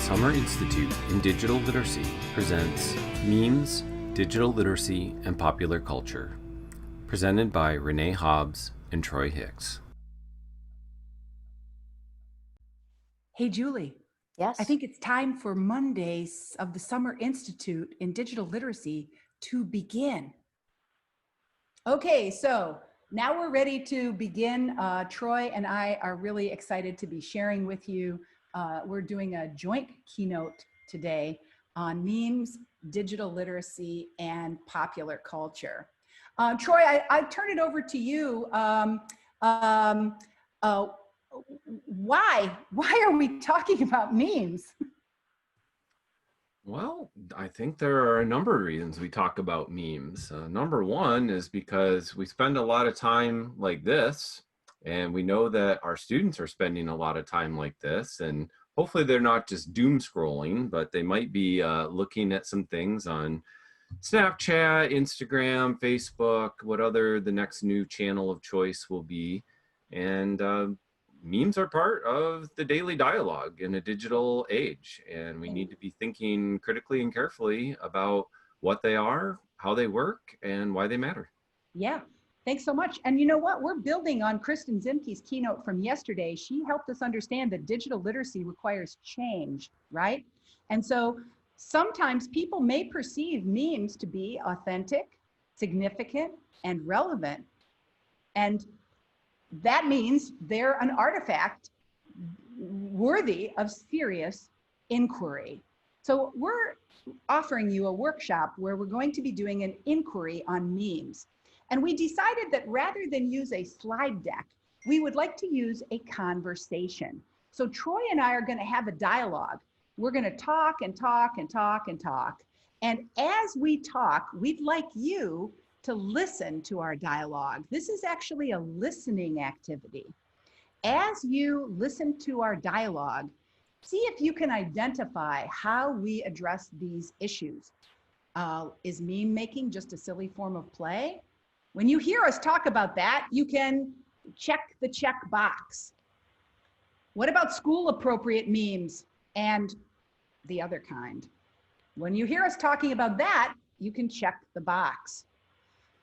Summer Institute in Digital Literacy presents Memes, Digital Literacy, and Popular Culture, presented by Renee Hobbs and Troy Hicks. Hey, Julie. Yes. I think it's time for Mondays of the Summer Institute in Digital Literacy to begin. Okay, so now we're ready to begin. Troy and I are really excited to be sharing with you. We're doing a joint keynote today on memes, digital literacy, and popular culture. Troy, I turn it over to you. Why are we talking about memes? Well, I think there are a number of reasons we talk about memes. Number one is because we spend a lot of time like this, and we know that our students are spending a lot of time like this, and hopefully they're not just doom scrolling, but they might be looking at some things on Snapchat, Instagram, Facebook, what other the next new channel of choice will be. And memes are part of the daily dialogue in a digital age, and we need to be thinking critically and carefully about what they are, how they work, and why they matter. Yeah, thanks so much. And you know what? We're building on Kristen Zimke's keynote from yesterday. She helped us understand that digital literacy requires change, right? And so sometimes people may perceive memes to be authentic, significant, and relevant. And that means they're an artifact worthy of serious inquiry. So we're offering you a workshop where we're going to be doing an inquiry on memes. And we decided that rather than use a slide deck, we would like to use a conversation. So Troy and I are going to have a dialogue. We're going to talk and talk and talk and talk. And as we talk, we'd like you to listen to our dialogue. This is actually a listening activity. As you listen to our dialogue, see if you can identify how we address these issues. Is meme making just a silly form of play? When you hear us talk about that, you can check the check box. What about school appropriate memes and the other kind? When you hear us talking about that, you can check the box.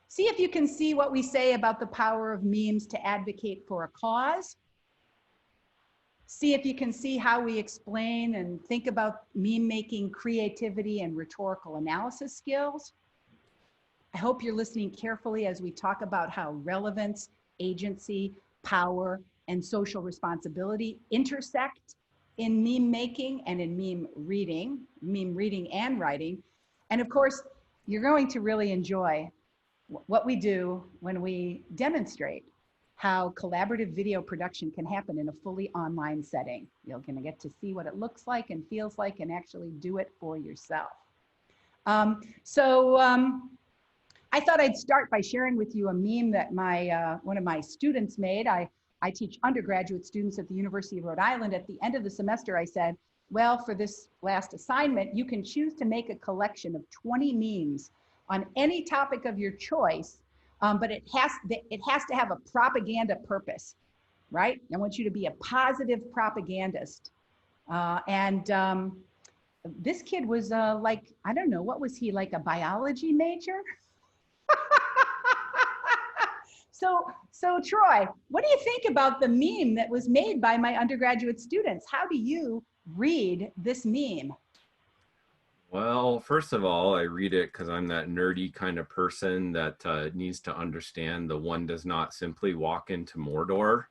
See if you can see what we say about the power of memes to advocate for a cause. See if you can see how we explain and think about meme making creativity and rhetorical analysis skills. I hope you're listening carefully as we talk about how relevance, agency, power, and social responsibility intersect in meme making and in meme reading and writing. And of course, you're going to really enjoy what we do when we demonstrate how collaborative video production can happen in a fully online setting. You're going to get to see what it looks like and feels like and actually do it for yourself. I thought I'd start by sharing with you a meme that one of my students made. I teach undergraduate students at the University of Rhode Island. At the end of the semester, I said, well, for this last assignment, you can choose to make a collection of 20 memes on any topic of your choice, but it has to have a propaganda purpose, right? I want you to be a positive propagandist. This kid was like, I don't know, what was he, like a biology major? So Troy, what do you think about the meme that was made by my undergraduate students? How do you read this meme? Well, first of all, I read it because I'm that nerdy kind of person that needs to understand the one does not simply walk into Mordor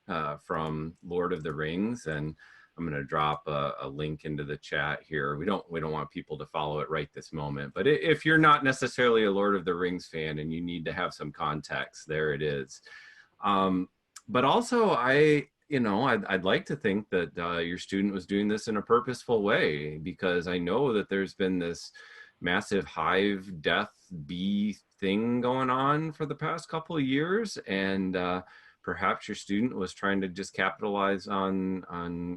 from Lord of the Rings. And I'm going to drop a link into the chat here. We don't want people to follow it right this moment. But if you're not necessarily a Lord of the Rings fan and you need to have some context, there it is. But also, I'd like to think that your student was doing this in a purposeful way, because I know that there's been this massive hive death bee thing going on for the past couple of years, and perhaps your student was trying to just capitalize on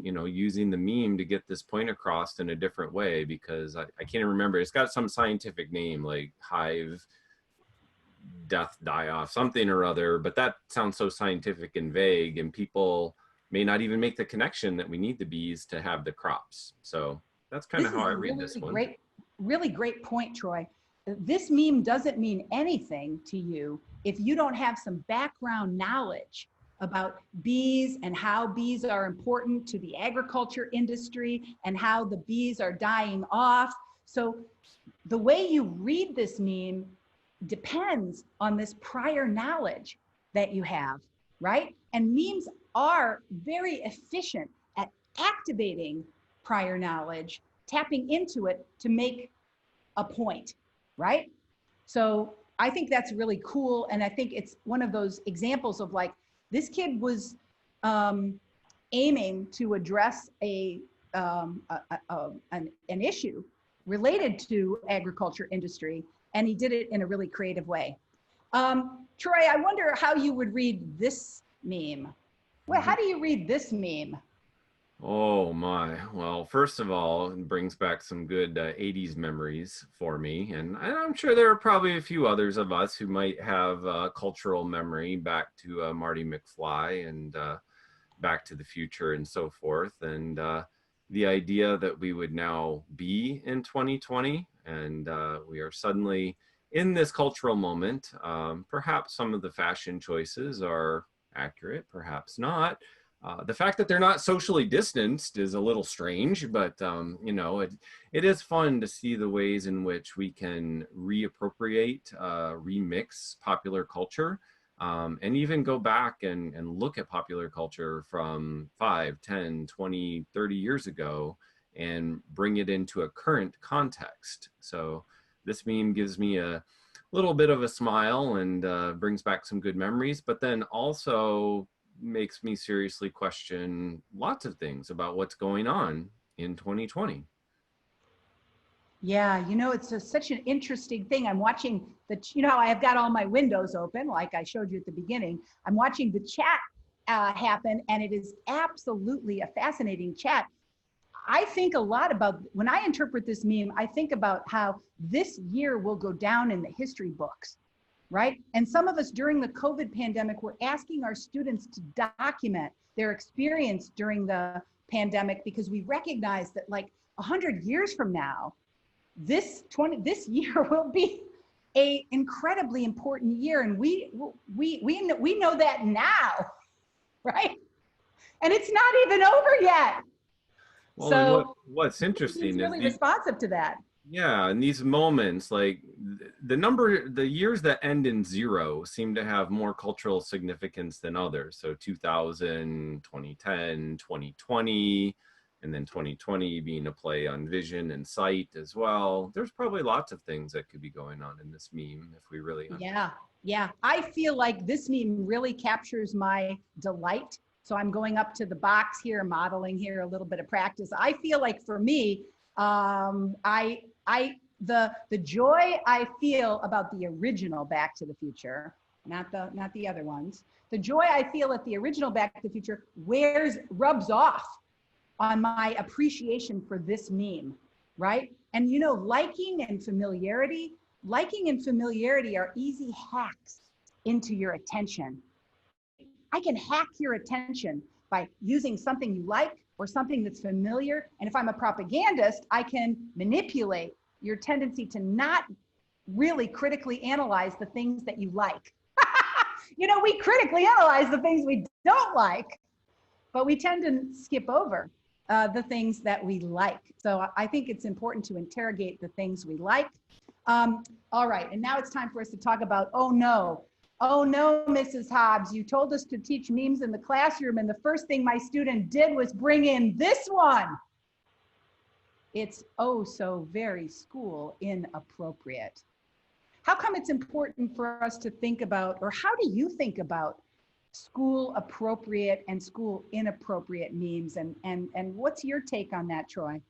using the meme to get this point across in a different way, because I can't remember. It's got some scientific name like hive death die off something or other, but that sounds so scientific and vague, and people may not even make the connection that we need the bees to have the crops. So That's kind This of is how I a read this one. really great point, Troy. This meme doesn't mean anything to you if you don't have some background knowledge about bees and how bees are important to the agriculture industry and how the bees are dying off. So the way you read this meme depends on this prior knowledge that you have, right? And memes are very efficient at activating prior knowledge, tapping into it to make a point, right? So I think that's really cool. And I think it's one of those examples of like, this kid was aiming to address an issue related to agriculture industry, and he did it in a really creative way. Troy, I wonder how you would read this meme. Well, how do you read this meme? Oh my. Well, first of all, it brings back some good 80s memories for me. And I'm sure there are probably a few others of us who might have cultural memory back to Marty McFly and Back to the Future and so forth. And the idea that we would now be in 2020 and we are suddenly in this cultural moment. Perhaps some of the fashion choices are accurate, perhaps not. The fact that they're not socially distanced is a little strange, but you know, it is fun to see the ways in which we can reappropriate, remix popular culture, and even go back and look at popular culture from 5, 10, 20, 30 years ago and bring it into a current context. So this meme gives me a little bit of a smile and brings back some good memories, but then also makes me seriously question lots of things about what's going on in 2020. Yeah, you know, it's such an interesting thing. I'm watching you know, how I've got all my windows open, like I showed you at the beginning. I'm watching the chat happen, and it is absolutely a fascinating chat. I think a lot about, when I interpret this meme, I think about how this year will go down in the history books, right? And some of us during the COVID pandemic were asking our students to document their experience during the pandemic because we recognize that like 100 years from now, this year will be a incredibly important year, and we know that now, right? And it's not even over yet. Well, and So what's he's interesting is really responsive to that. yeah, and these moments, like the years that end in 0 seem to have more cultural significance than others. So 2000, 2010, 2020, and then 2020 being a play on vision and sight as well. There's probably lots of things that could be going on in this meme if we really Yeah. I feel like this meme really captures my delight. So I'm going up to the box here, modeling here, a little bit of practice. I feel like for me, the joy I feel about the original Back to the Future, not the other ones. The joy I feel at the original Back to the Future rubs off on my appreciation for this meme, right? And you know, liking and familiarity are easy hacks into your attention. I can hack your attention by using something you like or something that's familiar. And if I'm a propagandist, I can manipulate your tendency to not really critically analyze the things that you like. You know, we critically analyze the things we don't like, but we tend to skip over the things that we like. So I think it's important to interrogate the things we like. All right, and now it's time for us to talk about, oh no, Mrs. Hobbs, you told us to teach memes in the classroom, and the first thing my student did was bring in this one. It's oh so very school inappropriate. How come it's important for us to think about, or how do you think about school appropriate and school inappropriate memes? And what's your take on that, Troy?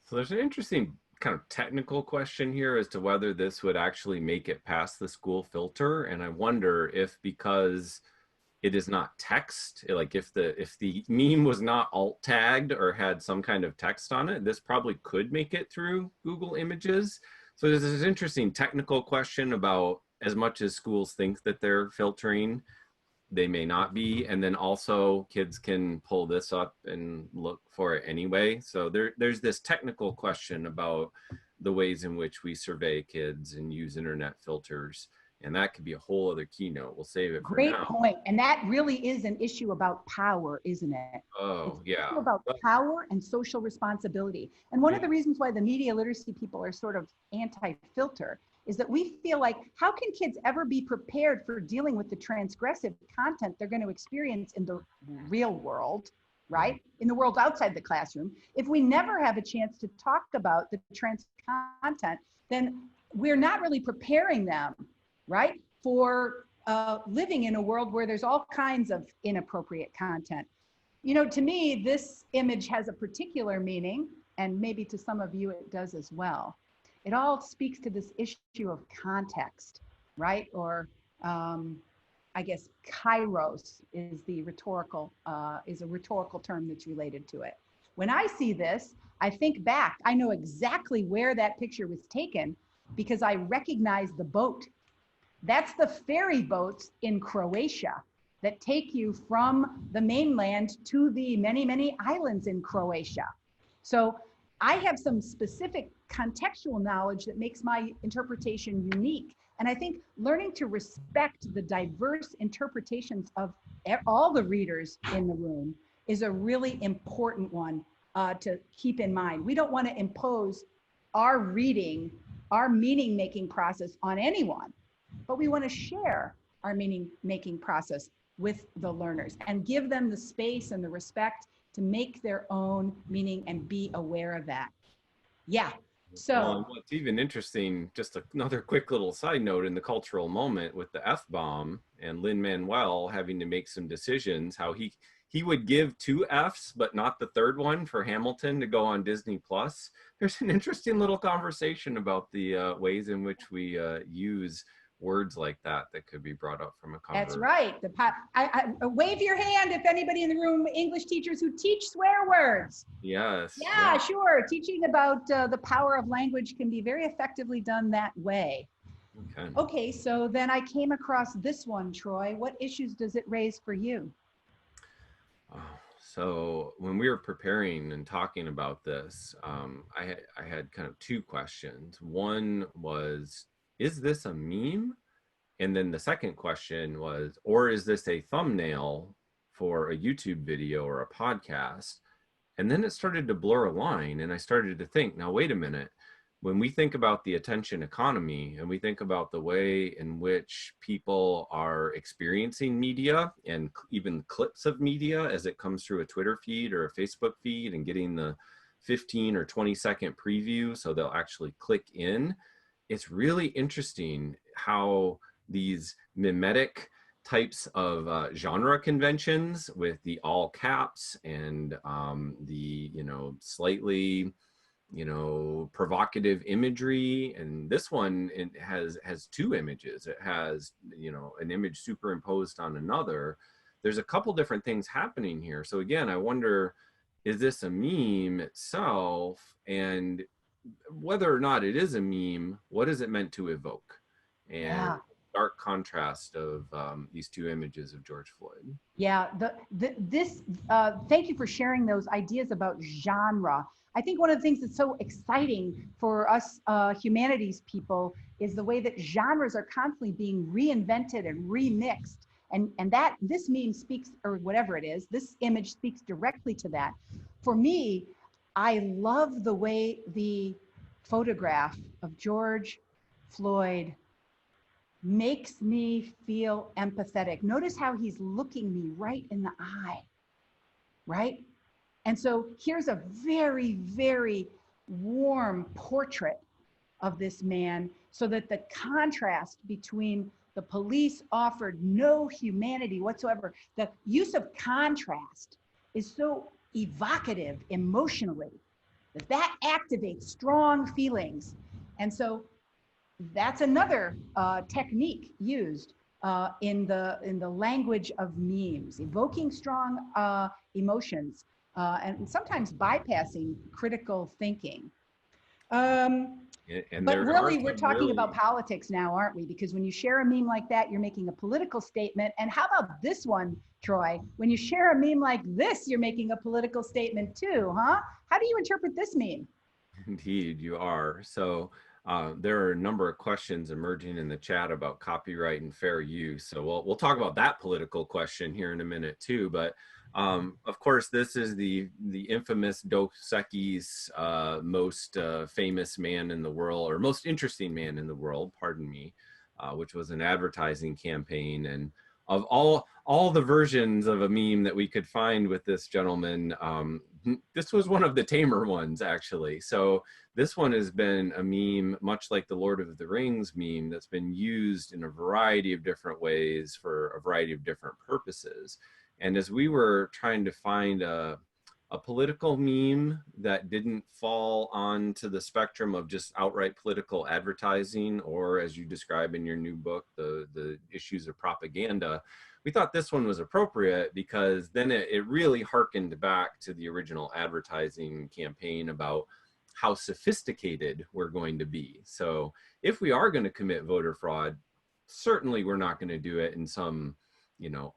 So there's an interesting kind of technical question here as to whether this would actually make it past the school filter. And I wonder if, because it is not text, like if the meme was not alt tagged or had some kind of text on it, this probably could make it through Google Images. So there's this interesting technical question about, as much as schools think that they're filtering, they may not be. And then also kids can pull this up and look for it anyway. So there's this technical question about the ways in which we survey kids and use internet filters. And that could be a whole other keynote. We'll save it for Great now. point. And that really is an issue about power, isn't it? Oh, It's yeah. about power and social responsibility. And one of the reasons why the media literacy people are sort of anti-filter is that we feel like, how can kids ever be prepared for dealing with the transgressive content they're going to experience in the real world, right? In the world outside the classroom. If we never have a chance to talk about the trans content, then we're not really preparing them, right, for living in a world where there's all kinds of inappropriate content. You know, to me, this image has a particular meaning, and maybe to some of you it does as well. It all speaks to this issue of context, right? Or I guess kairos is the rhetorical, is a rhetorical term that's related to it. When I see this, I think back, I know exactly where that picture was taken because I recognize the boat. That's the ferry boats in Croatia that take you from the mainland to the many, many islands in Croatia. So I have some specific contextual knowledge that makes my interpretation unique. And I think learning to respect the diverse interpretations of all the readers in the room is a really important one to keep in mind. We don't want to impose our reading, our meaning-making process on anyone, but we want to share our meaning-making process with the learners and give them the space and the respect to make their own meaning and be aware of that. Yeah. So what's even interesting, just another quick little side note in the cultural moment with the F-bomb and Lin-Manuel having to make some decisions, how he would give 2 Fs, but not the third one for Hamilton to go on Disney Plus. There's an interesting little conversation about the ways in which we use words like that could be brought up from a conversation. That's right. I wave your hand if anybody in the room, English teachers who teach swear words. Yes. Yeah, sure. Teaching about the power of language can be very effectively done that way. Okay, so then I came across this one, Troy. What issues does it raise for you? So when we were preparing and talking about this, I had kind of 2 questions. One was, is this a meme? And then the second question was, or is this a thumbnail for a YouTube video or a podcast? And then it started to blur a line, and I started to think, now wait a minute, when we think about the attention economy and we think about the way in which people are experiencing media and even clips of media as it comes through a Twitter feed or a Facebook feed and getting the 15 or 20-second preview so they'll actually click in, it's really interesting how these mimetic types of genre conventions with the all caps and the, slightly, provocative imagery. And this one, it has 2 images. It has, an image superimposed on another. There's a couple different things happening here. So again, I wonder, is this a meme itself? And whether or not it is a meme, what is it meant to evoke? And stark contrast of these 2 images of George Floyd. Yeah, thank you for sharing those ideas about genre. I think one of the things that's so exciting for us humanities people is the way that genres are constantly being reinvented and remixed. And that this meme speaks, or whatever it is, this image speaks directly to that. For me, I love the way the photograph of George Floyd makes me feel empathetic. Notice how he's looking me right in the eye, right? And so here's a very, very warm portrait of this man so that the contrast between the police offered no humanity whatsoever. The use of contrast is so evocative emotionally that activates strong feelings. And so that's another technique used in the language of memes, evoking strong emotions and sometimes bypassing critical thinking. And But there are really, we're some talking about really, politics now, aren't we? Because when you share a meme like that, you're making a political statement. And how about this one, Troy? When you share a meme like this, you're making a political statement too, huh? How do you interpret this meme? indeed, you are. So there are a number of questions emerging in the chat about copyright and fair use. So we'll talk about that political question here in a minute too. But of course, this is the infamous Dos Equis, most famous man in the world, or most interesting man in the world, pardon me, which was an advertising campaign. And of all the versions of a meme that we could find with this gentleman, this was one of the tamer ones, actually. So this one has been a meme, much like the Lord of the Rings meme, that's been used in a variety of different ways for a variety of different purposes. And as we were trying to find a political meme that didn't fall onto the spectrum of just outright political advertising, or as you describe in your new book, the issues of propaganda, we thought this one was appropriate because then it really harkened back to the original advertising campaign about how sophisticated we're going to be. So if we are going to commit voter fraud, certainly we're not going to do it in some,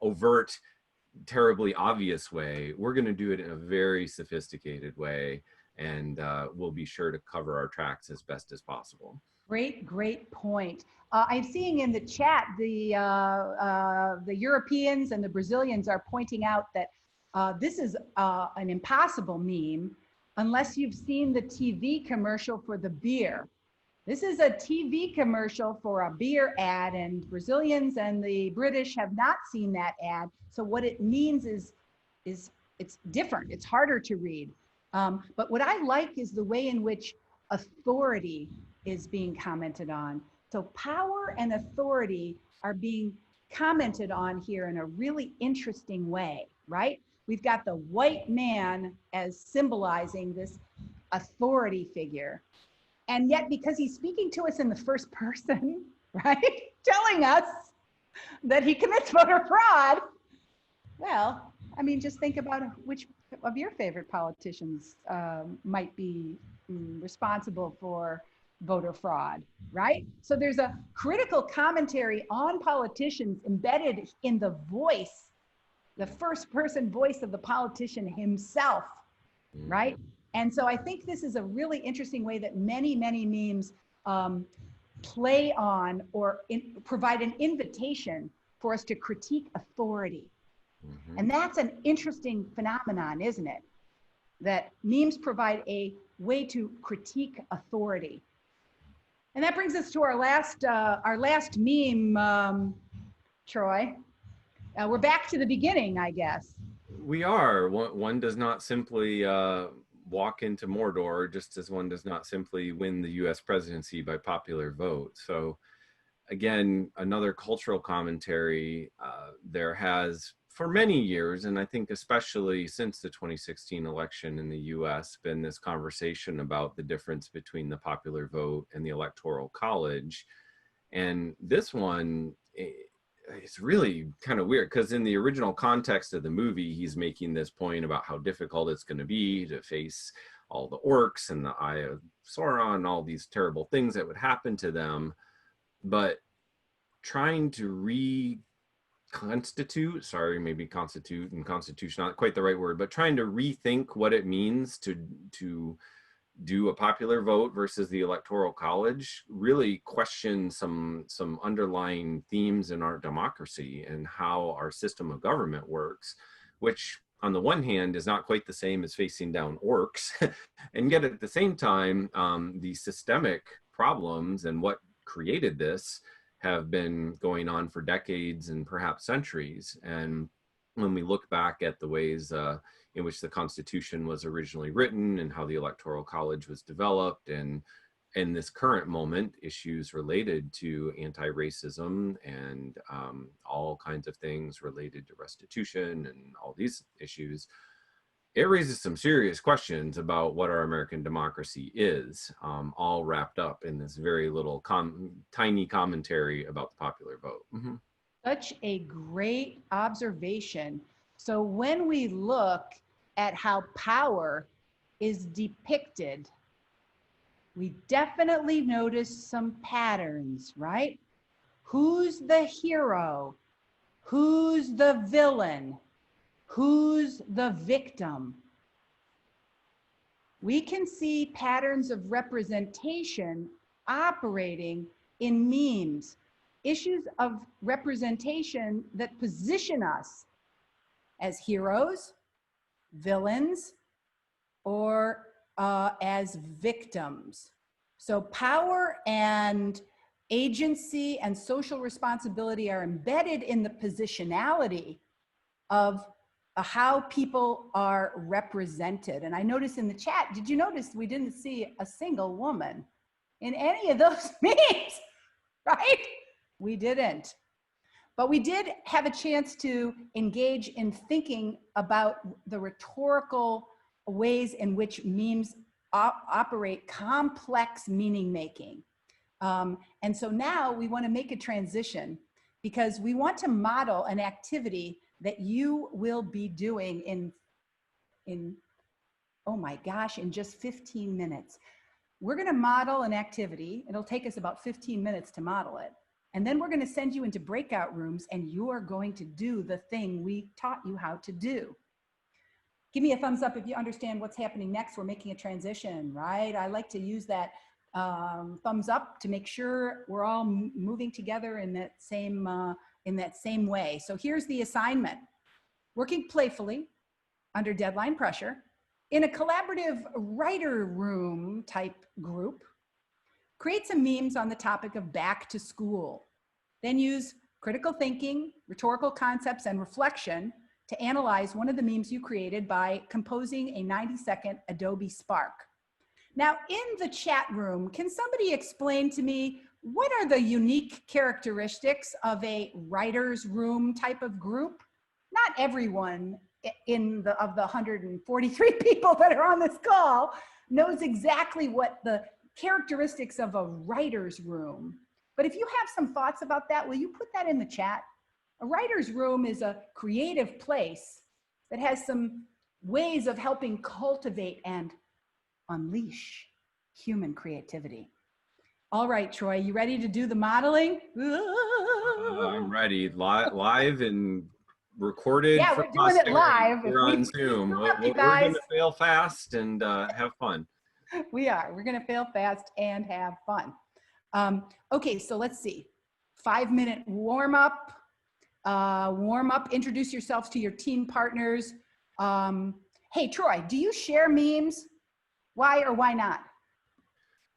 overt, terribly obvious way. We're going to do it in a very sophisticated way, and we'll be sure to cover our tracks as best as possible. Great, great point. I'm seeing in the chat the Europeans and the Brazilians are pointing out that this is an impossible meme unless you've seen the TV commercial for the beer. This is a TV commercial for a beer ad, and Brazilians and the British have not seen that ad. So what it means is it's different. It's harder to read. But what I like is the way in which authority is being commented on. So power and authority are being commented on here in a really interesting way, right? We've got the white man as symbolizing this authority figure. And yet, because he's speaking to us in the first person, right? Telling us that he commits voter fraud. Well, I mean, just think about which of your favorite politicians might be responsible for voter fraud, right? So there's a critical commentary on politicians embedded in the voice, the first person voice of the politician himself, right? And so I think this is a really interesting way that many, many memes play on or provide an invitation for us to critique authority. And that's an interesting phenomenon, isn't it? That memes provide a way to critique authority. And that brings us to our last meme, Troy. We're back to the beginning, I guess. We are. One does not simply walk into Mordor, just as one does not simply win the US presidency by popular vote. So again, another cultural commentary. There has, for many years, and I think especially since the 2016 election in the US, been this conversation about the difference between the popular vote and the Electoral College. And this one, it's really kind of weird because in the original context of the movie, he's making this point about how difficult it's going to be to face all the orcs and the Eye of Sauron and all these terrible things that would happen to them. But trying to reconstitute, sorry, maybe constitute and constitution, not quite the right word, but trying to rethink what it means to do a popular vote versus the Electoral College really question some underlying themes in our democracy and how our system of government works, which on the one hand is not quite the same as facing down orcs. And yet at the same time, the systemic problems and what created this have been going on for decades and perhaps centuries. And when we look back at the ways in which the Constitution was originally written and how the Electoral College was developed, and in this current moment, issues related to anti-racism and all kinds of things related to restitution and all these issues, it raises some serious questions about what our American democracy is, all wrapped up in this very little tiny commentary about the popular vote. Mm-hmm. Such a great observation. So when we look at how power is depicted, we definitely notice some patterns, right? Who's the hero? Who's the villain? Who's the victim? We can see patterns of representation operating in memes, issues of representation that position us as heroes, villains, or as victims. So power and agency and social responsibility are embedded in the positionality of how people are represented. And I noticed in the chat, did you notice we didn't see a single woman in any of those memes, right? We didn't. But we did have a chance to engage in thinking about the rhetorical ways in which memes operate complex meaning making. And so now we want to make a transition because we want to model an activity that you will be doing in oh my gosh, in just 15 minutes. We're going to model an activity. It'll take us about 15 minutes to model it. And then we're going to send you into breakout rooms and you are going to do the thing we taught you how to do. Give me a thumbs up if you understand what's happening next. We're making a transition, right? I like to use that thumbs up to make sure we're all moving together in that same way. So here's the assignment. Working playfully under deadline pressure in a collaborative writer room type group. Create some memes on the topic of back to school. Then use critical thinking, rhetorical concepts, and reflection to analyze one of the memes you created by composing a 90-second Adobe Spark. Now, in the chat room, can somebody explain to me what are the unique characteristics of a writer's room type of group? Not everyone of the 143 people that are on this call knows exactly what the characteristics of a writer's room. But if you have some thoughts about that, will you put that in the chat? A writer's room is a creative place that has some ways of helping cultivate and unleash human creativity. All right, Troy, you ready to do the modeling? I'm ready. Live and recorded. Yeah, we're doing it live. We're on Zoom. We're going to fail fast and have fun. We are. We're going to fail fast and have fun. Okay, so let's see. 5-minute warm up. Introduce yourselves to your team partners. Hey, Troy, do you share memes? Why or why not?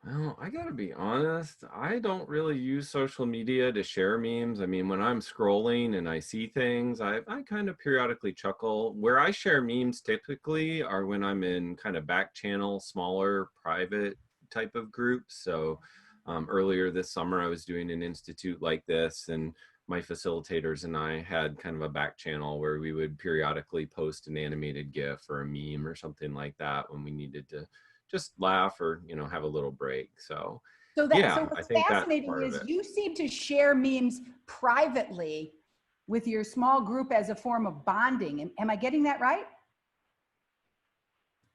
Well, I gotta be honest, I don't really use social media to share memes. I mean, when I'm scrolling and I see things, I kind of periodically chuckle. Where I share memes typically are when I'm in kind of back channel, smaller, private type of groups. So earlier this summer, I was doing an institute like this, and my facilitators and I had kind of a back channel where we would periodically post an animated GIF or a meme or something like that when we needed to just laugh or, you know, have a little break. So yeah, so what's fascinating is you seem to share memes privately with your small group as a form of bonding. Am I getting that right?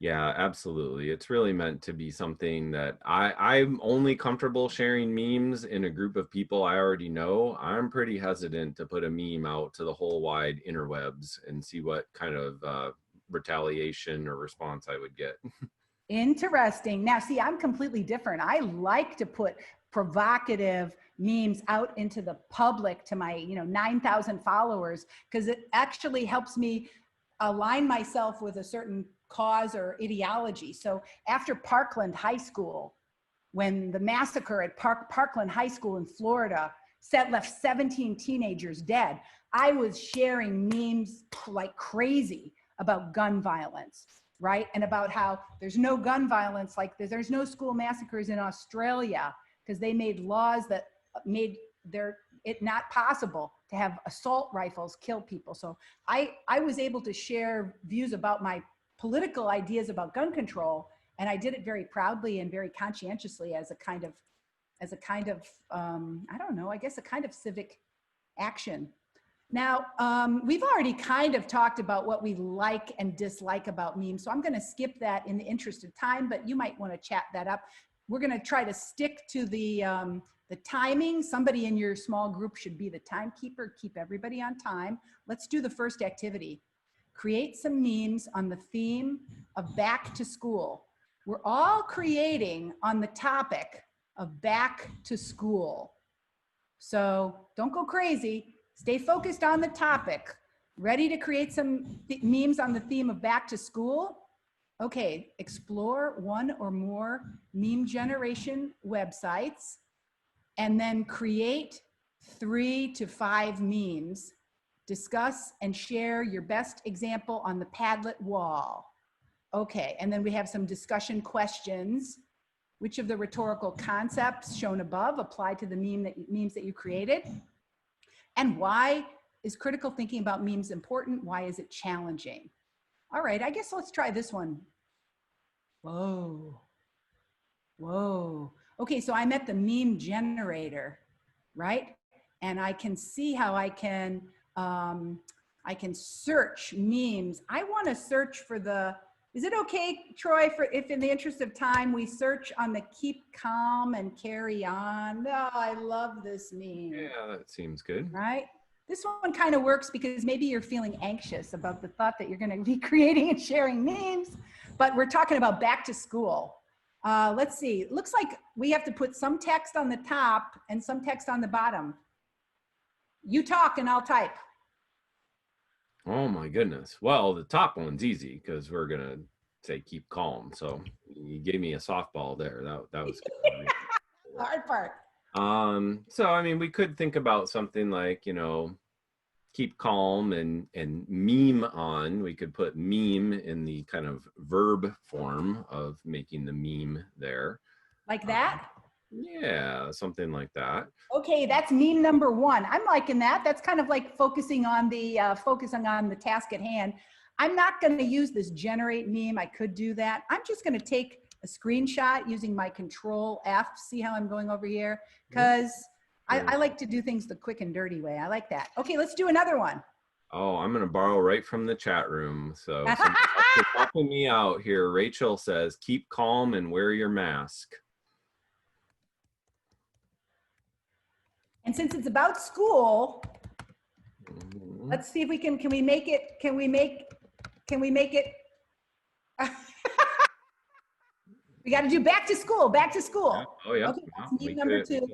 Yeah, absolutely. It's really meant to be something that I'm only comfortable sharing memes in a group of people I already know. I'm pretty hesitant to put a meme out to the whole wide interwebs and see what kind of retaliation or response I would get. Interesting. Now, see, I'm completely different. I like to put provocative memes out into the public to my, 9,000 followers, because it actually helps me align myself with a certain cause or ideology. So after Parkland High School, when the massacre at Parkland High School in Florida left 17 teenagers dead, I was sharing memes like crazy about gun violence. Right? And about how there's no gun violence, like there's no school massacres in Australia because they made laws that made it not possible to have assault rifles kill people. So I was able to share views about my political ideas about gun control, and I did it very proudly and very conscientiously as a kind of I don't know, I guess a kind of civic action. Now, we've already kind of talked about what we like and dislike about memes, so I'm going to skip that in the interest of time, but you might want to chat that up. we're going to try to stick to the timing. Somebody in your small group should be the timekeeper, keep everybody on time. Let's do the first activity. Create some memes on the theme of back to school. We're all creating on the topic of back to school. So don't go crazy. Stay focused on the topic. Ready to create some memes on the theme of back to school? Okay, explore one or more meme generation websites and then create 3 to 5 memes. Discuss and share your best example on the Padlet wall. Okay, and then we have some discussion questions. Which of the rhetorical concepts shown above apply to the memes that you created? And why is critical thinking about memes important? Why is it challenging? All right, I guess let's try this one. Whoa, whoa. Okay, so I'm at the meme generator, right? And I can see how I can search memes. I wanna search for the, is it okay, Troy, for if in the interest of time, we search on the keep calm and carry on? Oh, I love this meme. Yeah, that seems good. Right? This one kind of works because maybe you're feeling anxious about the thought that you're going to be creating and sharing memes, but we're talking about back to school. Let's see. It looks like we have to put some text on the top and some text on the bottom. You talk and I'll type. Oh my goodness. Well, the top one's easy because we're gonna say keep calm. So you gave me a softball there. That was good. Hard part. So I mean, we could think about something like, you know, keep calm and meme on. We could put meme in the kind of verb form of making the meme there. Like that? Yeah, something like that. Okay, that's meme number 1. I'm liking that. That's kind of like focusing on the task at hand. I'm not going to use this generate meme. I could do that. I'm just going to take a screenshot using my Control F. See how I'm going over here? Because I like to do things the quick and dirty way. I like that. Okay, let's do another one. Oh, I'm going to borrow right from the chat room. So helping me out here. Rachel says, keep calm and wear your mask. And since it's about school, let's see if we can we make it, we got to do back to school. Yeah. Oh, yeah. Okay, that's meme number 2.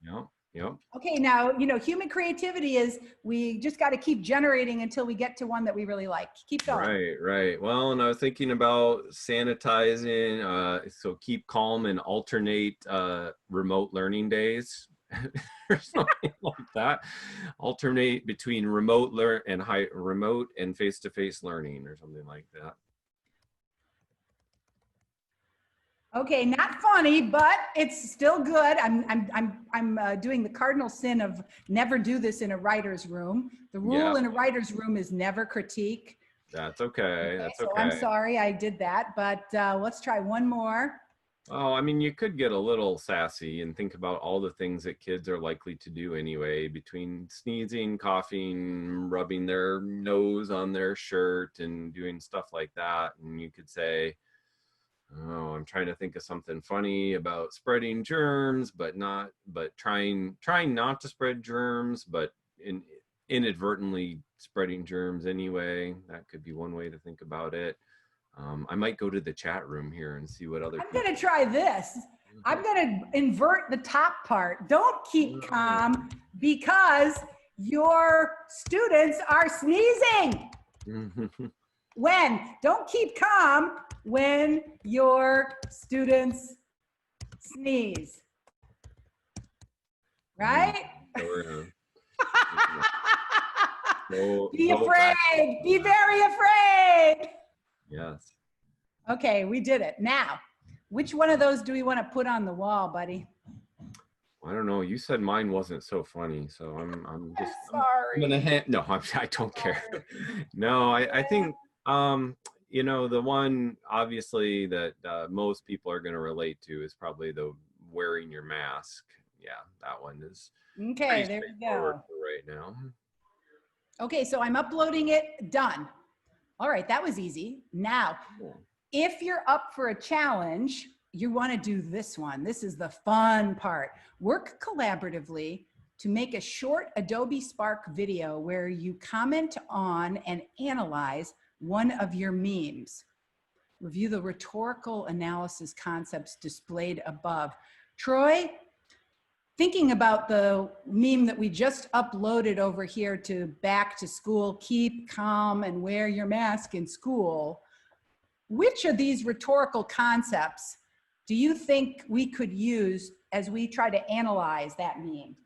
Yeah. Yep. Okay, now, you know, human creativity is we just got to keep generating until we get to one that we really like. Keep going. Right. Well, and I was thinking about sanitizing, so keep calm and alternate remote learning days or something like that. Alternate between remote and face-to-face learning or something like that. Okay, not funny, but it's still good. I'm doing the cardinal sin of never do this in a writer's room. The rule in a writer's room is never critique. That's okay. That's okay. So I'm sorry I did that, but let's try one more. Oh, I mean, you could get a little sassy and think about all the things that kids are likely to do anyway, between sneezing, coughing, rubbing their nose on their shirt and doing stuff like that. And you could say, oh, I'm trying to think of something funny about spreading germs, but trying not to spread germs, but inadvertently spreading germs anyway. That could be one way to think about it. I might go to the chat room here and see what other I'm going to try this. I'm going to invert the top part. Don't keep calm because your students are sneezing. When? Don't keep calm when your students sneeze. Right? Be afraid. Be very afraid. Yes. Okay, we did it. Now, which one of those do we want to put on the wall, buddy? I don't know. You said mine wasn't so funny, so I'm just sorry. I don't care. No, I think you know, the one obviously that most people are going to relate to is probably the wearing your mask. Yeah, that one is okay. There we go. Right now. Okay, so I'm uploading it. Done. All right, that was easy. Now, if you're up for a challenge, you want to do this one. This is the fun part. Work collaboratively to make a short Adobe Spark video where you comment on and analyze one of your memes. Review the rhetorical analysis concepts displayed above. Troy, thinking about the meme that we just uploaded over here to back to school, keep calm and wear your mask in school, which of these rhetorical concepts do you think we could use as we try to analyze that meme?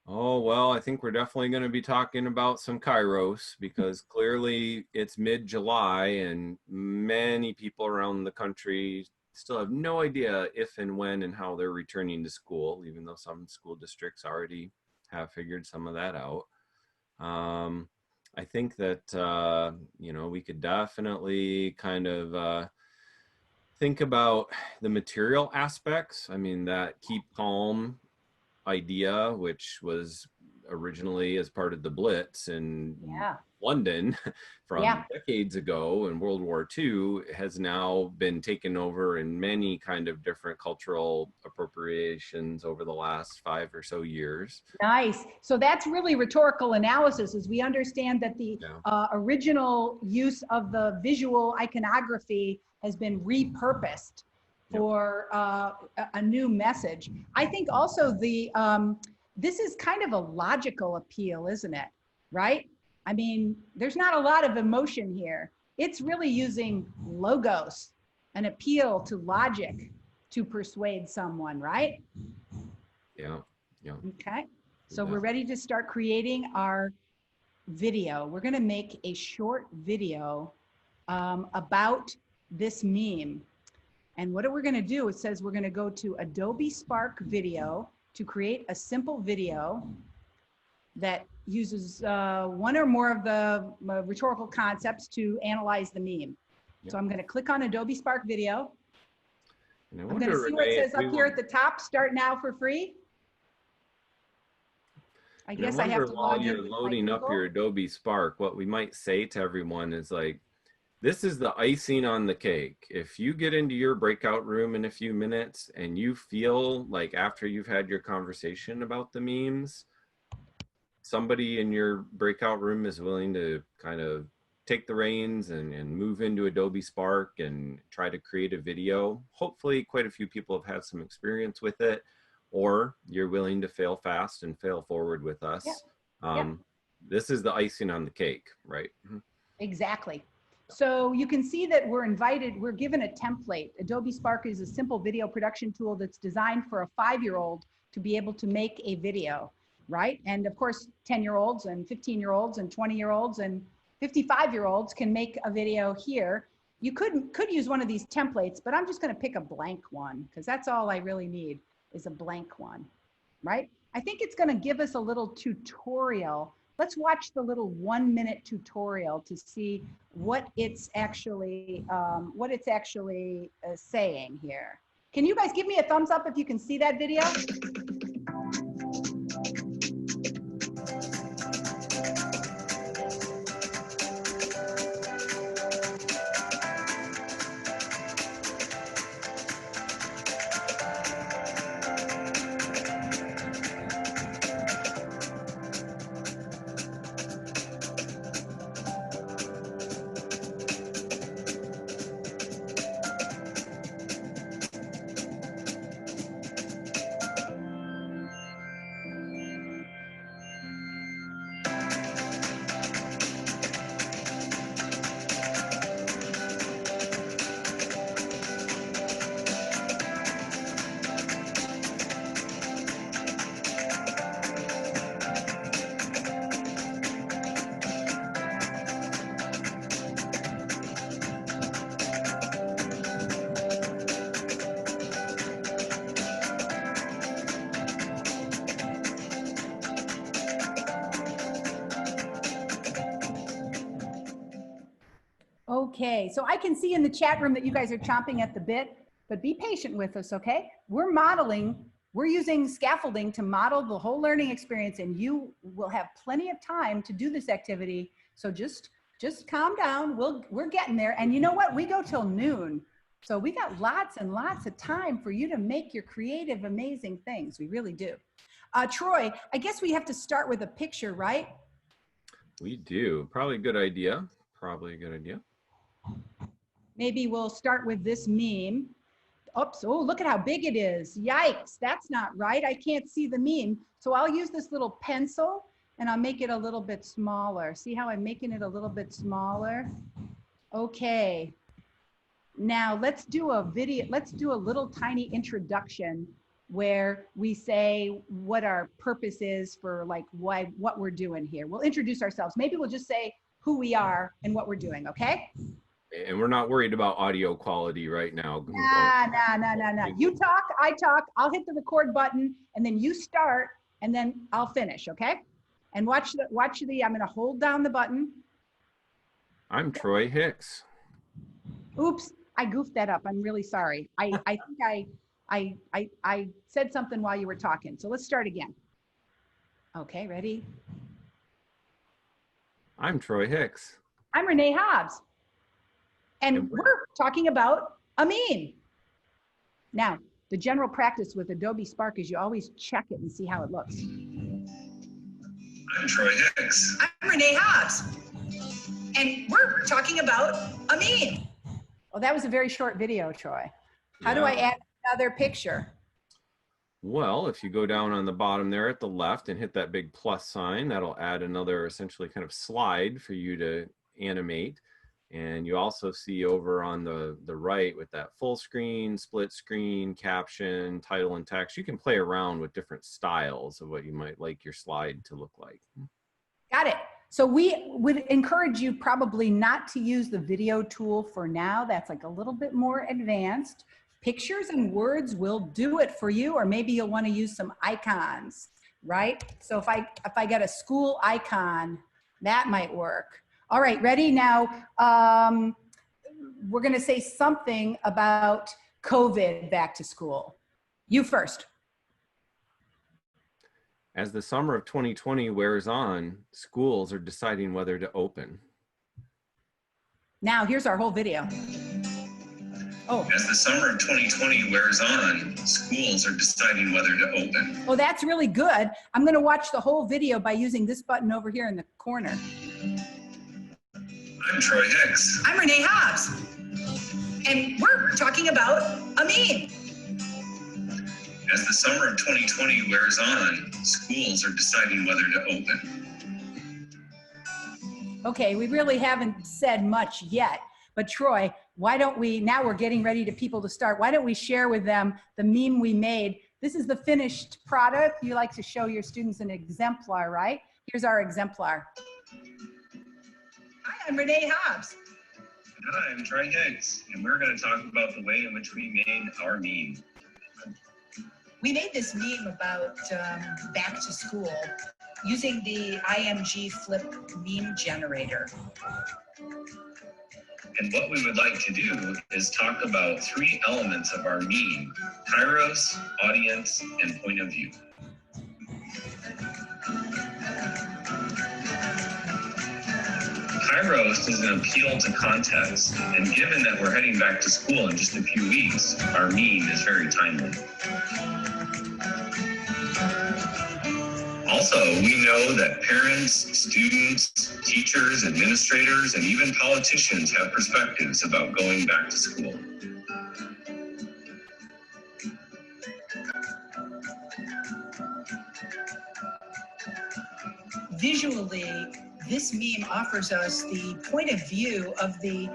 Oh, well, I think we're definitely going to be talking about some Kairos, because clearly it's mid-July and many people around the country still have no idea if and when and how they're returning to school, even though some school districts already have figured some of that out. I think that, you know, we could definitely kind of think about the material aspects. I mean, that keep calm idea, which was originally as part of the Blitz in London from decades ago in World War II, has now been taken over in many kind of different cultural appropriations over the last 5 or so years. Nice. So that's really rhetorical analysis, as we understand that the original use of the visual iconography has been repurposed for a new message. I think also the this is kind of a logical appeal, isn't it? Right? I mean, there's not a lot of emotion here. It's really using logos, an appeal to logic to persuade someone, right? Yeah. Yeah. Okay. So we're ready to start creating our video. We're going to make a short video about this meme. And what we're going to do, it says we're going to go to Adobe Spark Video to create a simple video that uses one or more of the rhetorical concepts to analyze the meme. Yep. So I'm going to click on Adobe Spark Video. I'm going to see what it says up here at the top, start now for free. I guess I have to while you're loading up your Adobe Spark, what we might say to everyone is like, this is the icing on the cake. If you get into your breakout room in a few minutes and you feel like after you've had your conversation about the memes, somebody in your breakout room is willing to kind of take the reins and move into Adobe Spark and try to create a video. Hopefully quite a few people have had some experience with it, or you're willing to fail fast and fail forward with us. This is the icing on the cake, right? Exactly. So you can see that we're given a template. Adobe Spark is a simple video production tool that's designed for a 5-year-old to be able to make a video, right? And of course, 10-year-olds and 15-year-olds and 20-year-olds and 55-year-olds can make a video here. You could use one of these templates, but I'm just going to pick a blank one because that's all I really need is a blank one, right? I think it's going to give us a little tutorial. Let's watch the little 1-minute tutorial to see what it's actually saying here. Can you guys give me a thumbs up if you can see that video? Okay, so I can see in the chat room that you guys are chomping at the bit, but be patient with us, okay? We're using scaffolding to model the whole learning experience, and you will have plenty of time to do this activity. So just calm down. We're getting there. And you know what? We go till noon So we got lots and lots of time for you to make your creative, amazing things. We really do. Troy, I guess we have to start with a picture, right? We do. Probably a good idea. Probably a good idea. Maybe we'll start with this meme. Oops, oh, look at how big it is. Yikes, that's not right. I can't see the meme. So I'll use this little pencil and I'll make it a little bit smaller. See how I'm making it a little bit smaller? Okay. Now let's do a video. Let's do a little tiny introduction where we say what our purpose is for like what we're doing here. We'll introduce ourselves. Maybe we'll just say who we are and what we're doing, okay? And we're not worried about audio quality right now. Nah. You talk, I talk, I'll hit the record button and then you start and then I'll finish, okay? And watch the, I'm gonna hold down the button. I'm Troy Hicks. Oops, I goofed that up. I'm really sorry. I think I said something while you were talking. So let's start again. Okay, ready? I'm Troy Hicks. I'm Renee Hobbs. And we're talking about a meme. Now, the general practice with Adobe Spark is you always check it and see how it looks. I'm Troy Hicks. I'm Renee Hobbs. And we're talking about a meme. Well, that was a very short video, Troy. How do I add another picture? Well, if you go down on the bottom there at the left and hit that big plus sign, that'll add another essentially kind of slide for you to animate. And you also see over on the right with that full screen, split screen, caption, title, and text, you can play around with different styles of what you might like your slide to look like. Got it. So we would encourage you probably not to use the video tool for now. That's like a little bit more advanced. Pictures and words will do it for you, or maybe you'll want to use some icons, right? So if I got a school icon, that might work. All right, ready? Now, we're gonna say something about COVID back to school. You first. As the summer of 2020 wears on, schools are deciding whether to open. Now, here's our whole video. Oh. As the summer of 2020 wears on, schools are deciding whether to open. Oh, that's really good. I'm gonna watch the whole video by using this button over here in the corner. I'm Troy Hicks. I'm Renee Hobbs. And we're talking about a meme. As the summer of 2020 wears on, schools are deciding whether to open. Okay, we really haven't said much yet, but Troy, why don't we, now we're getting ready to people to start, why don't we share with them the meme we made? This is the finished product. You like to show your students an exemplar, right? Here's our exemplar. Hi, I'm Renee Hobbs. Hi, I'm Troy Hicks, and we're going to talk about the way in which we made our meme. We made this meme about back to school using the IMG Flip meme generator. And what we would like to do is talk about 3 elements of our meme: Kairos, audience, and point of view. Kairos is an appeal to context, and given that we're heading back to school in just a few weeks, our meme is very timely. Also, we know that parents, students, teachers, administrators, and even politicians have perspectives about going back to school. Visually, this meme offers us the point of view of the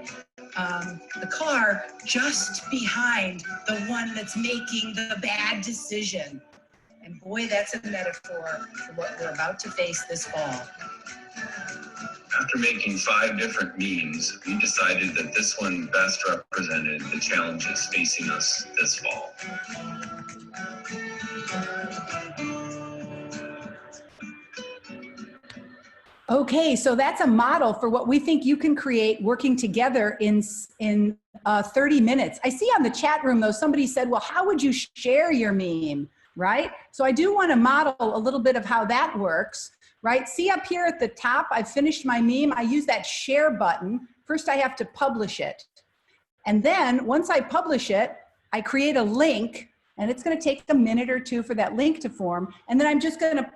car just behind the one that's making the bad decision. And boy, that's a metaphor for what we're about to face this fall. After making 5 different memes, we decided that this one best represented the challenges facing us this fall. Okay, so that's a model for what we think you can create working together in 30 minutes. I see on the chat room though, somebody said, well, how would you share your meme, right? So I do want to model a little bit of how that works, right? See up here at the top, I've finished my meme. I use that share button. First I have to publish it. And then once I publish it, I create a link, and it's going to take a minute or two for that link to form. And then I'm just going to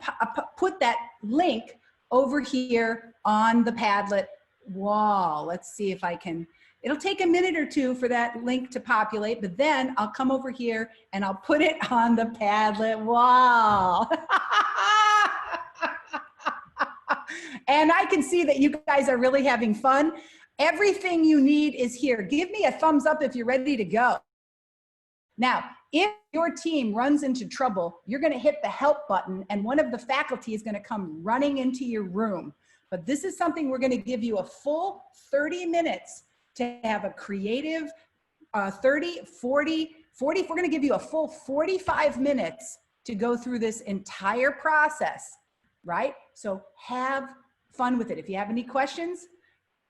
put that link over here on the Padlet wall. Let's see if I can, it'll take a minute or two for that link to populate, but then I'll come over here and I'll put it on the Padlet wall. And I can see that you guys are really having fun. Everything you need is here. Give me a thumbs up if you're ready to go. Now, if your team runs into trouble, you're going to hit the help button and one of the faculty is going to come running into your room. But this is something we're going to give you a full 30 minutes to have a creative 30, 40, we're going to give you a full 45 minutes to go through this entire process, right? So have fun with it. If you have any questions,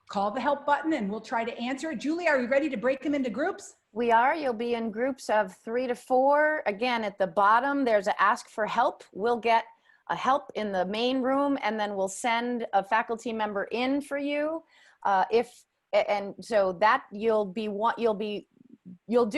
call the help button and we'll try to answer it. Julie, are we ready to break them into groups? We are. You'll be in groups of 3 to 4. Again, at the bottom, there's a ask for help. We'll get a help in the main room, and then we'll send a faculty member in for you. And so that you'll do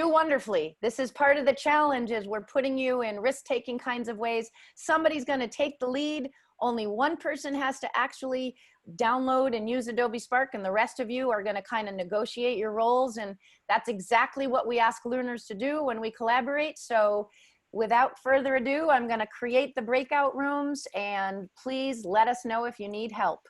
wonderfully. This is part of the challenge, is we're putting you in risk-taking kinds of ways. Somebody's going to take the lead. Only one person has to actually download and use Adobe Spark, and the rest of you are going to kind of negotiate your roles. And that's exactly what we ask learners to do when we collaborate. So without further ado, I'm going to create the breakout rooms, and please let us know if you need help.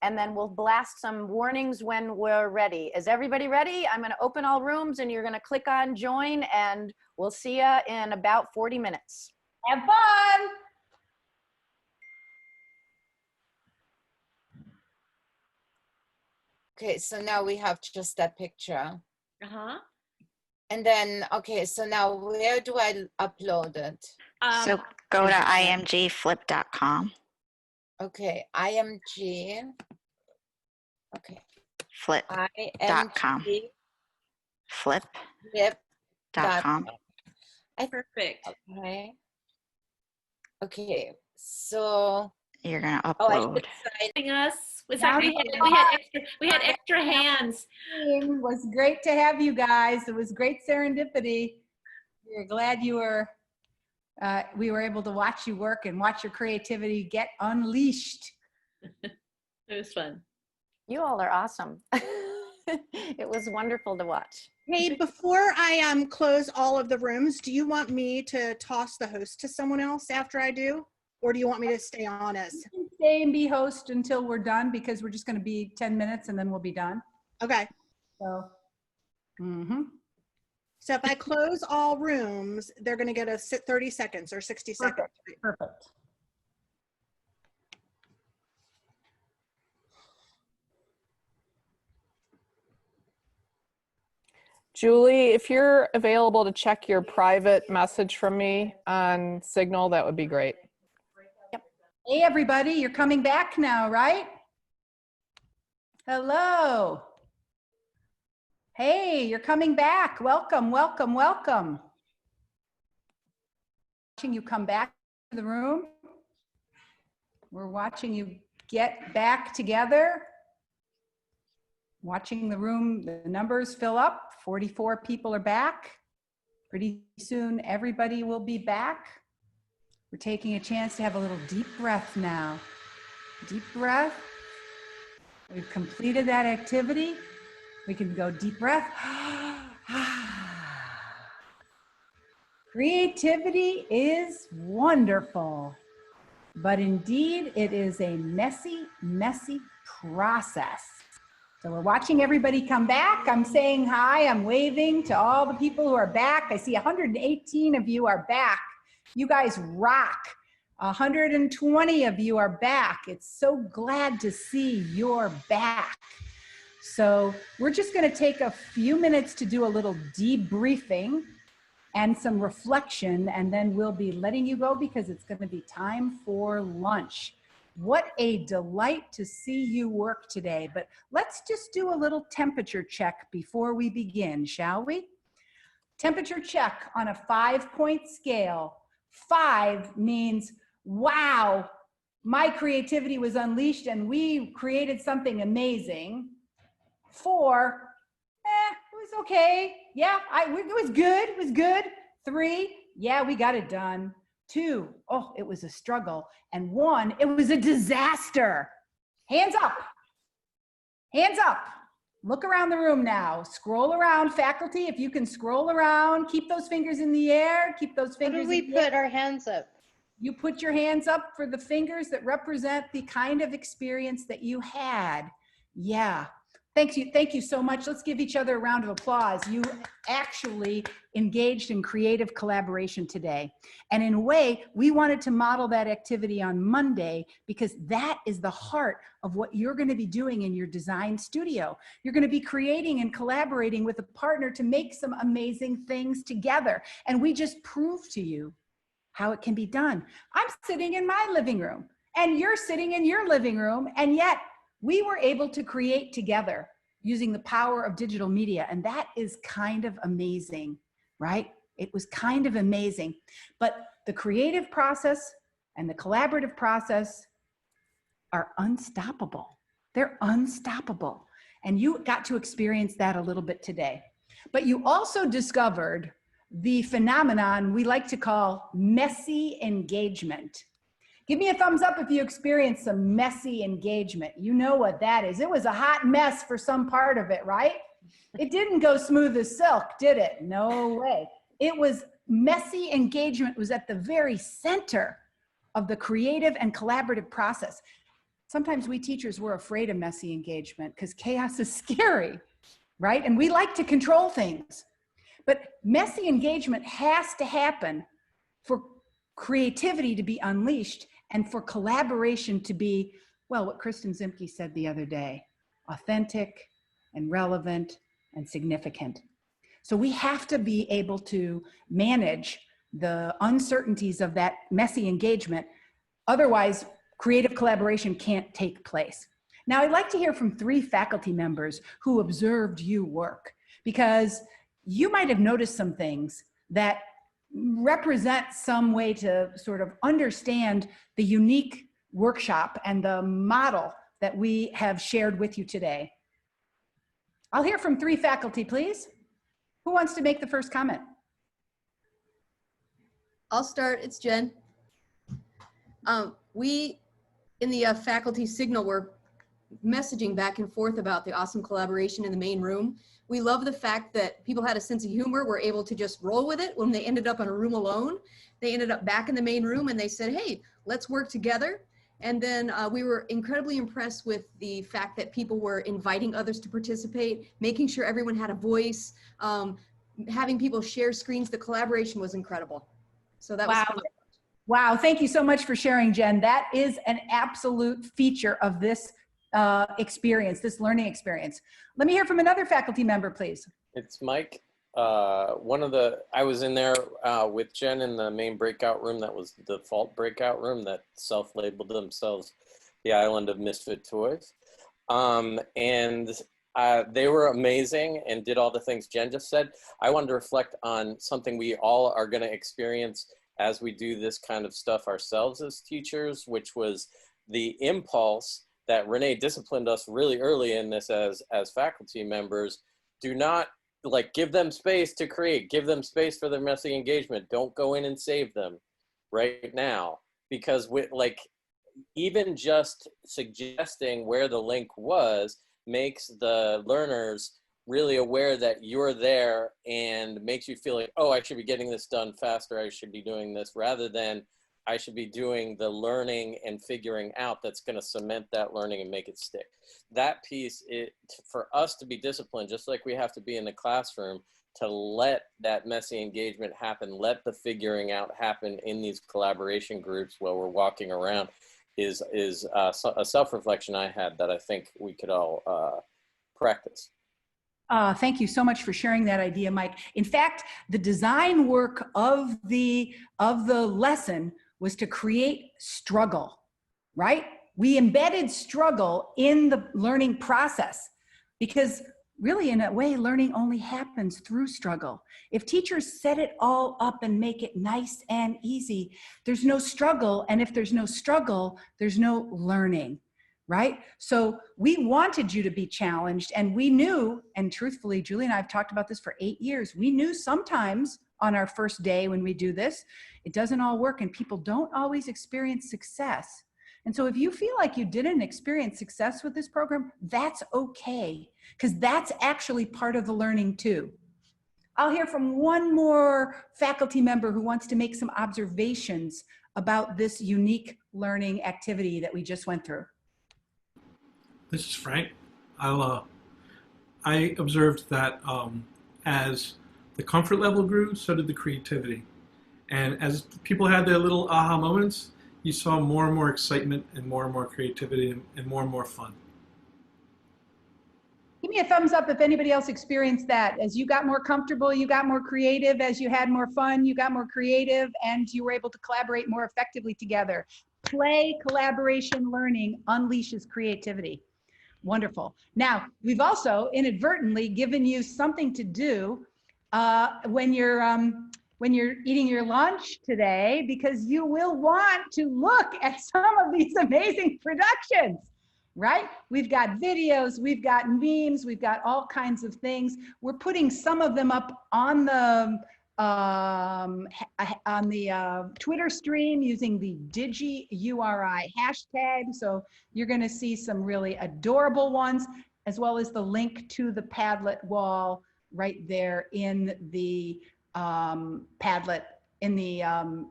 And then we'll blast some warnings when we're ready. Is everybody ready? I'm going to open all rooms, and you're going to click on join, and we'll see you in about 40 minutes. Have fun. Okay, so now we have just that picture. Uh-huh. And then, okay, so now where do I upload it? So go to imgflip.com. Okay, IMG. Okay, Flip.com. IMG Flip.com. Perfect. Okay. Okay, so You're going to oh, I upload. should sign. Us. We had extra hands. It was great to have you guys. It was great serendipity. We're glad you were, we were able to watch you work and watch your creativity get unleashed. It was fun. You all are awesome. It was wonderful to watch. Hey, before I close all of the rooms, do you want me to toss the host to someone else after I do? Or do you want me to stay on as? You can stay and be host until we're done, because we're just going to be 10 minutes and then we'll be done. Okay. So, So if I close all rooms, they're going to get a 30 seconds or 60 seconds. perfect. Julie, if you're available to check your private message from me on Signal, that would be great. Hey, everybody, you're coming back now, right? Hello. Hey, you're coming back. Welcome, welcome, welcome. Watching you come back to the room. We're watching you get back together. Watching the room, the numbers fill up. 44 people are back. Pretty soon, everybody will be back. We're taking a chance to have a little deep breath now. Deep breath. We've completed that activity. We can go deep breath. Creativity is wonderful, but indeed it is a messy, messy process. So we're watching everybody come back. I'm saying hi, I'm waving to all the people who are back. I see 118 of you are back. You guys rock. 120 of you are back. It's so glad to see you're back. So we're just going to take a few minutes to do a little debriefing and some reflection, and then we'll be letting you go because it's going to be time for lunch. What a delight to see you work today. But let's just do a little temperature check before we begin, shall we? Temperature check on a 5-point scale. 5 means, wow, my creativity was unleashed and we created something amazing. 4, it was okay. Yeah, it was good. It was good. 3, yeah, we got it done. 2, oh, it was a struggle. And 1, it was a disaster. Hands up. Hands up. Look around the room now. Scroll around, faculty. If you can scroll around, keep those fingers in the air. Keep those How fingers do we in the air. put our hands up? You put your hands up for the fingers that represent the kind of experience that you had. Yeah. Thank you so much. Let's give each other a round of applause. You actually engaged in creative collaboration today. And in a way, we wanted to model that activity on Monday because that is the heart of what you're going to be doing in your design studio. You're going to be creating and collaborating with a partner to make some amazing things together. And we just proved to you how it can be done. I'm sitting in my living room and you're sitting in your living room, and yet we were able to create together using the power of digital media. And that is kind of amazing, right? It was kind of amazing. But the creative process and the collaborative process are unstoppable. They're unstoppable. And you got to experience that a little bit today. But you also discovered the phenomenon we like to call messy engagement. Give me a thumbs up if you experienced some messy engagement. You know what that is. It was a hot mess for some part of it, right? It didn't go smooth as silk, did it? No way. It was messy engagement was at the very center of the creative and collaborative process. Sometimes we teachers were afraid of messy engagement because chaos is scary, right? And we like to control things. But messy engagement has to happen for creativity to be unleashed and for collaboration to be, well, what Kristen Zimke said the other day, authentic and relevant and significant. So we have to be able to manage the uncertainties of that messy engagement. Otherwise, creative collaboration can't take place. Now, I'd like to hear from 3 faculty members who observed you work, because you might have noticed some things that represent some way to sort of understand the unique workshop and the model that we have shared with you today. I'll hear from 3 faculty, please. Who wants to make the first comment? I'll start. It's Jen. We, in the faculty signal, were messaging back and forth about the awesome collaboration in the main room. We love the fact that people had a sense of humor, were able to just roll with it when they ended up in a room alone. They ended up back in the main room and they said, hey, let's work together. And then we were incredibly impressed with the fact that people were inviting others to participate, making sure everyone had a voice, having people share screens. The collaboration was incredible. So that was fun. Wow, thank you so much for sharing, Jen. That is an absolute feature of this experience, this learning experience. Let me hear from another faculty member, please. It's Mike. I was in there with Jen in the main breakout room. That was the default breakout room that self-labeled themselves the Island of Misfit Toys. They were amazing and did all the things Jen just said. I wanted to reflect on something we all are going to experience as we do this kind of stuff ourselves as teachers, which was the impulse that Renee disciplined us really early in this as faculty members. Do not give them space to create, give them space for their messy engagement. Don't go in and save them right now, because even just suggesting where the link was makes the learners really aware that you're there and makes you feel like, oh, I should be getting this done faster. I should be doing this, rather than I should be doing the learning and figuring out that's going to cement that learning and make it stick. That piece, for us to be disciplined, just like we have to be in the classroom, to let that messy engagement happen, let the figuring out happen in these collaboration groups while we're walking around, is a self-reflection I had that I think we could all practice. Thank you so much for sharing that idea, Mike. In fact, the design work of the lesson was to create struggle, right? We embedded struggle in the learning process, because really, in a way, learning only happens through struggle. If teachers set it all up and make it nice and easy, there's no struggle. And if there's no struggle, there's no learning. right? So we wanted you to be challenged, and we knew, and truthfully, Julie and I have talked about this for 8 years. We knew sometimes on our first day when we do this, it doesn't all work and people don't always experience success. And so if you feel like you didn't experience success with this program, that's okay, because that's actually part of the learning too. I'll hear from one more faculty member who wants to make some observations about this unique learning activity that we just went through. This is Frank. I observed that as the comfort level grew, so did the creativity. And as people had their little aha moments, you saw more and more excitement and more creativity and more fun. Give me a thumbs up if anybody else experienced that. As you got more comfortable, you got more creative. As you had more fun, you got more creative, and you were able to collaborate more effectively together. Play, collaboration, learning unleashes creativity. Wonderful. Now, we've also inadvertently given you something to do when you're eating your lunch today, because you will want to look at some of these amazing productions, right? We've got videos, we've got memes, we've got all kinds of things. We're putting some of them up on the Twitter stream using the DigiURI hashtag. So you're going to see some really adorable ones, as well as the link to the Padlet wall right there in the Padlet, in the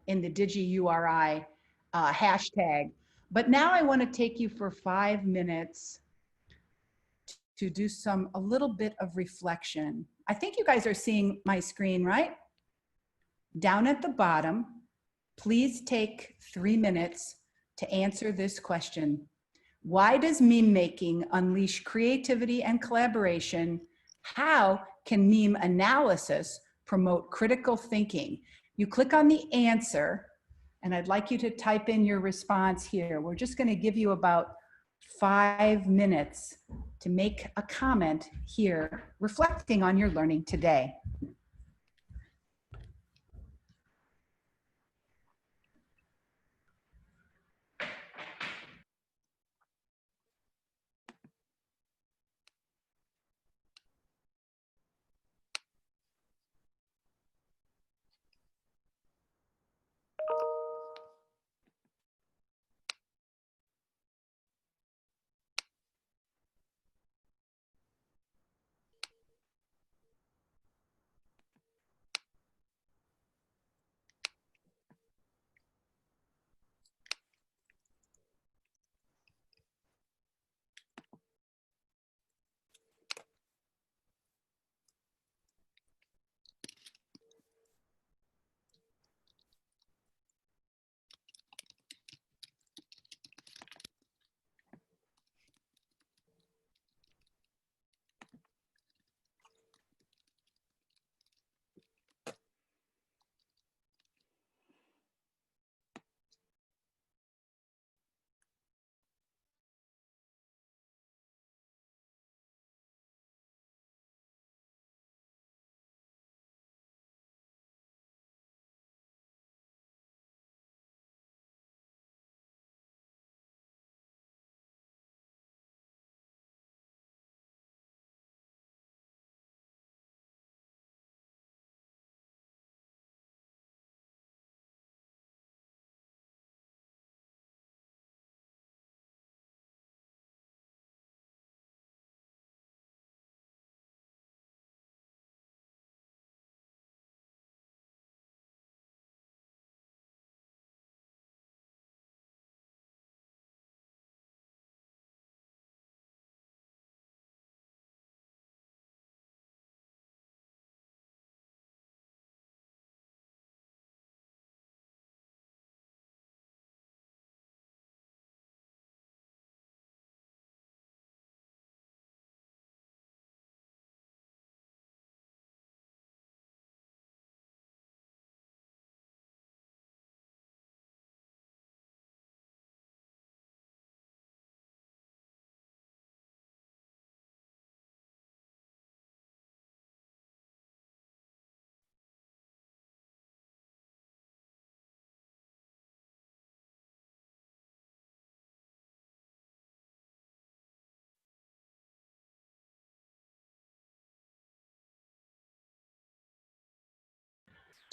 DigiURI hashtag. But now I want to take you for 5 minutes to do a little bit of reflection. I think you guys are seeing my screen, right? Down at the bottom, please take 3 minutes to answer this question. Why does meme making unleash creativity and collaboration? How can meme analysis promote critical thinking? You click on the answer, and I'd like you to type in your response here. We're just going to give you about 5 minutes to make a comment here, reflecting on your learning today.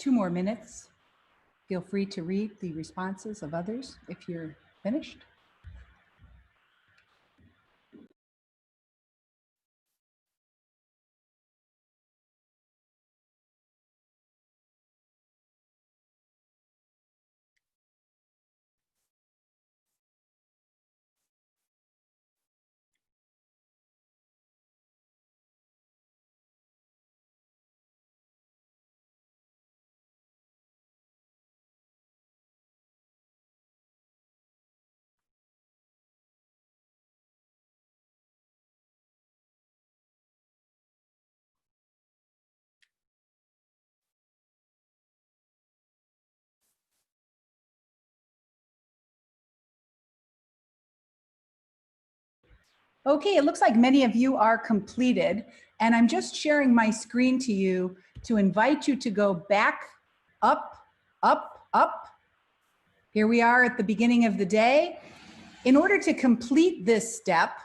2 more minutes. Feel free to read the responses of others if you're finished. Okay, it looks like many of you are completed, and I'm just sharing my screen to you to invite you to go back up, up, up. Here we are at the beginning of the day. In order to complete this step,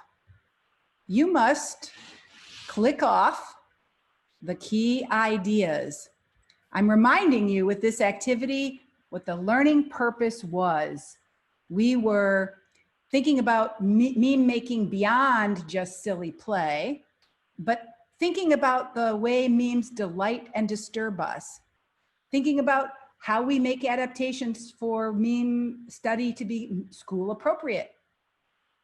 you must click off the key ideas. I'm reminding you with this activity what the learning purpose was. We were thinking about meme making beyond just silly play, but thinking about the way memes delight and disturb us. Thinking about how we make adaptations for meme study to be school appropriate.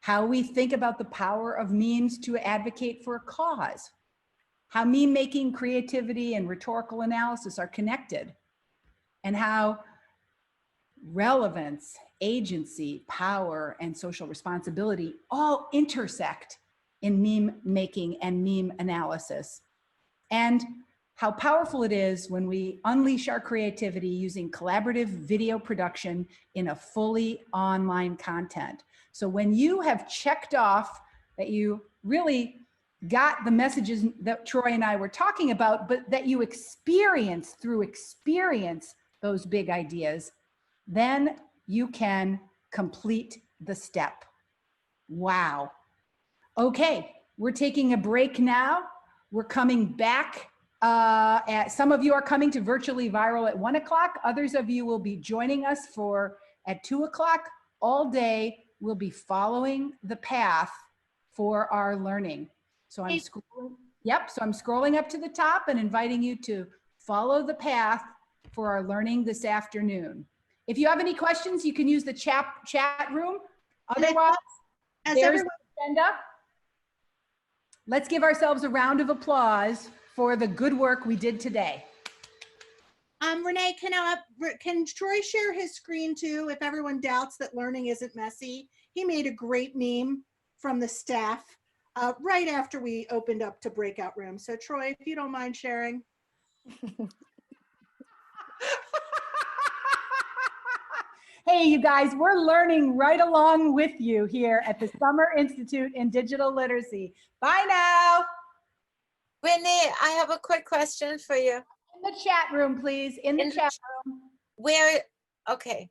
How we think about the power of memes to advocate for a cause. How meme making, creativity, and rhetorical analysis are connected. And how relevance, agency, power, and social responsibility all intersect in meme making and meme analysis. And how powerful it is when we unleash our creativity using collaborative video production in a fully online content. So when you have checked off that you really got the messages that Troy and I were talking about, but that you experience through experience those big ideas, then you can complete the step. Wow. Okay, we're taking a break now. We're coming back. Some of you are coming to Virtually Viral at 1 o'clock. Others of you will be joining us at 2 o'clock. All day, we'll be following the path for our learning. So I'm scrolling. Yep, so I'm scrolling up to the top and inviting you to follow the path for our learning this afternoon. If you have any questions, you can use the chat room. Otherwise, there's the agenda. Let's give ourselves a round of applause for the good work we did today. Renee, can Troy share his screen too if everyone doubts that learning isn't messy? He made a great meme from the staff right after we opened up to breakout rooms. So Troy, if you don't mind sharing. Hey, you guys, we're learning right along with you here at the Summer Institute in Digital Literacy. Bye now. Renee, I have a quick question for you. In the chat room, please. In the chat room. Okay.